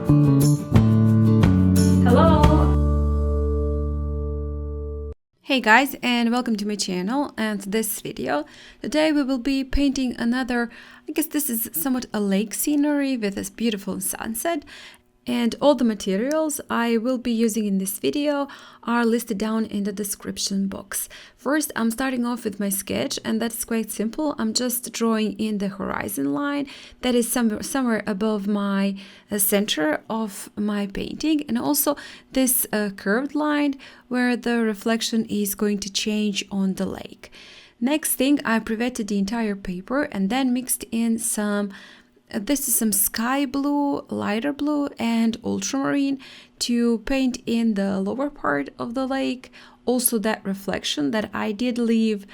Hey guys, and welcome to my channel and this video. Today we will be painting another, I guess this is somewhat a lake scenery with this beautiful sunset. And all the materials I will be using in this video are listed down in the description box. First, I'm starting off with my sketch, and that's quite simple. I'm just drawing in the horizon line that is somewhere above my center of my painting, and also this curved line where the reflection is going to change on the lake. Next thing, I pre-wetted the entire paper and then mixed in some this is some sky blue, lighter blue, and ultramarine to paint in the lower part of the lake. Also that reflection that I did leave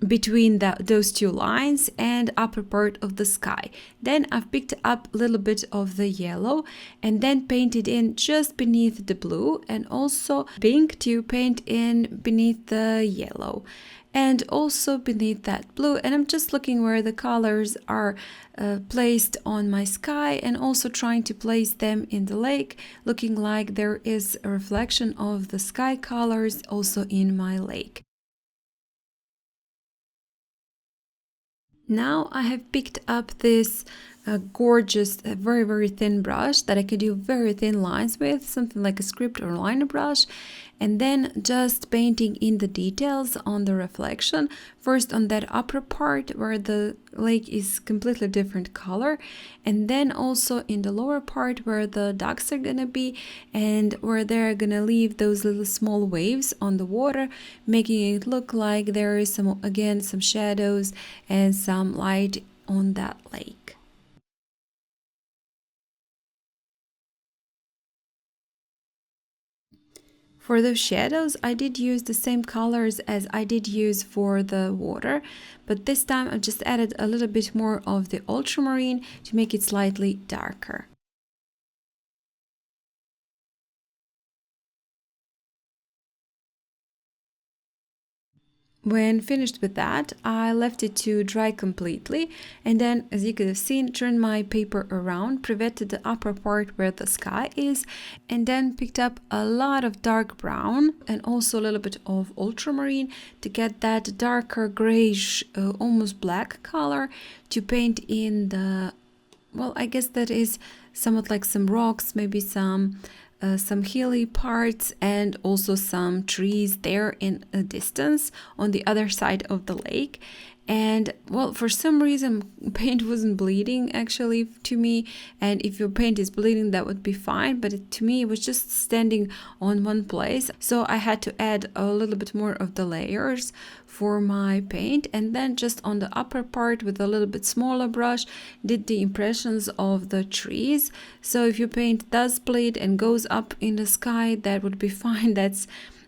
between those two lines and upper part of the sky. Then I've picked up a little bit of the yellow and then painted in just beneath the blue, and also pink to paint in beneath the yellow and also beneath that blue. And I'm just looking where the colors are placed on my sky, and also trying to place them in the lake, looking like there is a reflection of the sky colors also in my lake. Now I have picked up this gorgeous, very thin brush that I could do very thin lines with, something like a script or liner brush, and then just painting in the details on the reflection. First on that upper part where the lake is completely different color, and then also in the lower part where the ducks are gonna be and where they're gonna leave those little small waves on the water, making it look like there is some shadows and some light on that lake. For those shadows, I did use the same colors as I did use for the water, but this time I just added a little bit more of the ultramarine to make it slightly darker. When finished with that, I left it to dry completely, and then, as you could have seen, turned my paper around, pre-wetted the upper part where the sky is, and then picked up a lot of dark brown and also a little bit of ultramarine to get that darker grayish, almost black color to paint in the, well, I guess that is somewhat like some rocks, maybe some hilly parts, and also some trees there in a distance on the other side of the lake. And well, for some reason paint wasn't bleeding actually to me, and if your paint is bleeding that would be fine, but to me it was just standing on one place, so I had to add a little bit more of the layers for my paint, and then just on the upper part with a little bit smaller brush did the impressions of the trees. So if your paint does bleed and goes up in the sky, that would be fine.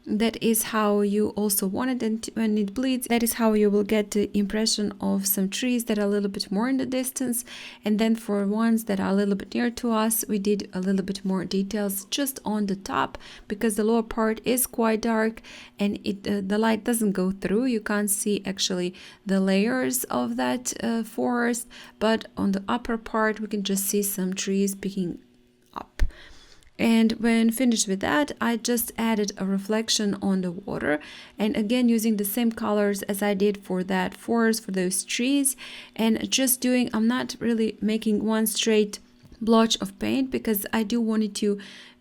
That is how you also want it, and when it bleeds, that is how you will get the impression of some trees that are a little bit more in the distance. And then for ones that are a little bit near to us, we did a little bit more details just on the top, because the lower part is quite dark and the light doesn't go through. You can't see actually the layers of that forest, but on the upper part we can just see some trees picking up. And when finished with that, I just added a reflection on the water, and again using the same colors as I did for that forest, for those trees, and just doing, I'm not really making one straight blotch of paint because I do want it to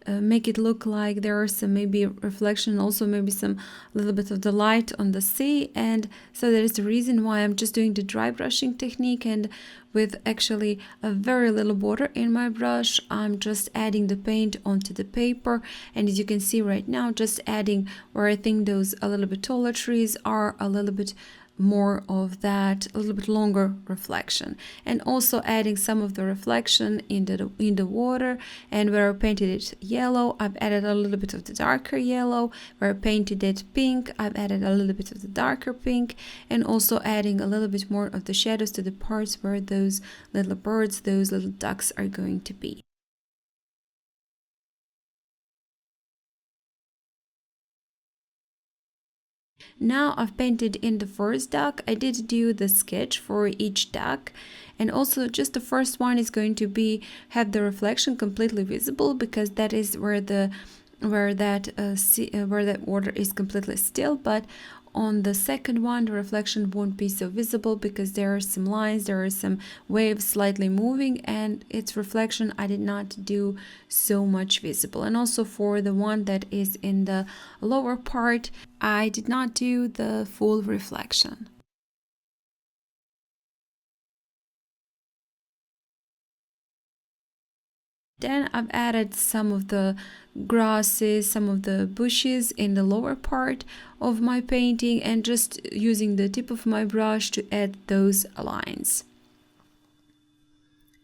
make it look like there are some maybe reflection, also maybe some little bit of the light on the sea. And so that is the reason why I'm just doing the dry brushing technique, and with actually a very little water in my brush, I'm just adding the paint onto the paper. And as you can see right now, just adding where I think those a little bit taller trees are a little bit more of that, a little bit longer reflection, and also adding some of the reflection in the water. And where I painted it yellow, I've added a little bit of the darker yellow. Where I painted it pink, I've added a little bit of the darker pink, and also adding a little bit more of the shadows to the parts where those little birds, those little ducks are going to be. Now I've painted in the first duck. I did do the sketch for each duck, And also just the first one is going to be have the reflection completely visible, because that is where that water is completely still. But on the second one, the reflection won't be so visible because there are some lines, there are some waves slightly moving, and its reflection I did not do so much visible. And also for the one that is in the lower part, I did not do the full reflection. Then I've added some of the grasses, some of the bushes in the lower part of my painting, and just using the tip of my brush to add those lines.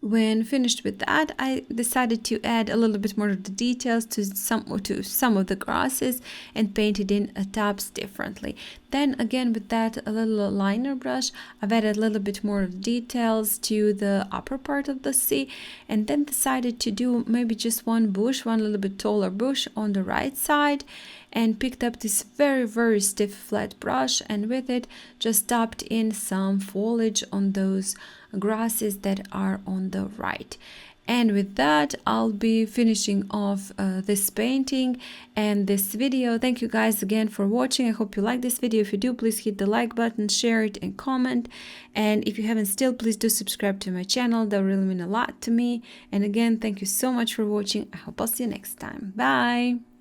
When finished with that, I decided to add a little bit more of the details to some of the grasses and painted in tops differently. Then again, with that a little liner brush, I've added a little bit more of details to the upper part of the sea, and then decided to do maybe just one bush, one little bit taller bush on the right side, and picked up this very stiff flat brush, and with it just dabbed in some foliage on those grasses that are on the right. And with that, I'll be finishing off this painting and this video. Thank you guys again for watching. I hope you like this video. If you do, please hit the like button, share it, and comment. And if you haven't still, please do subscribe to my channel. That will really mean a lot to me. And again, thank you so much for watching. I hope I'll see you next time. Bye!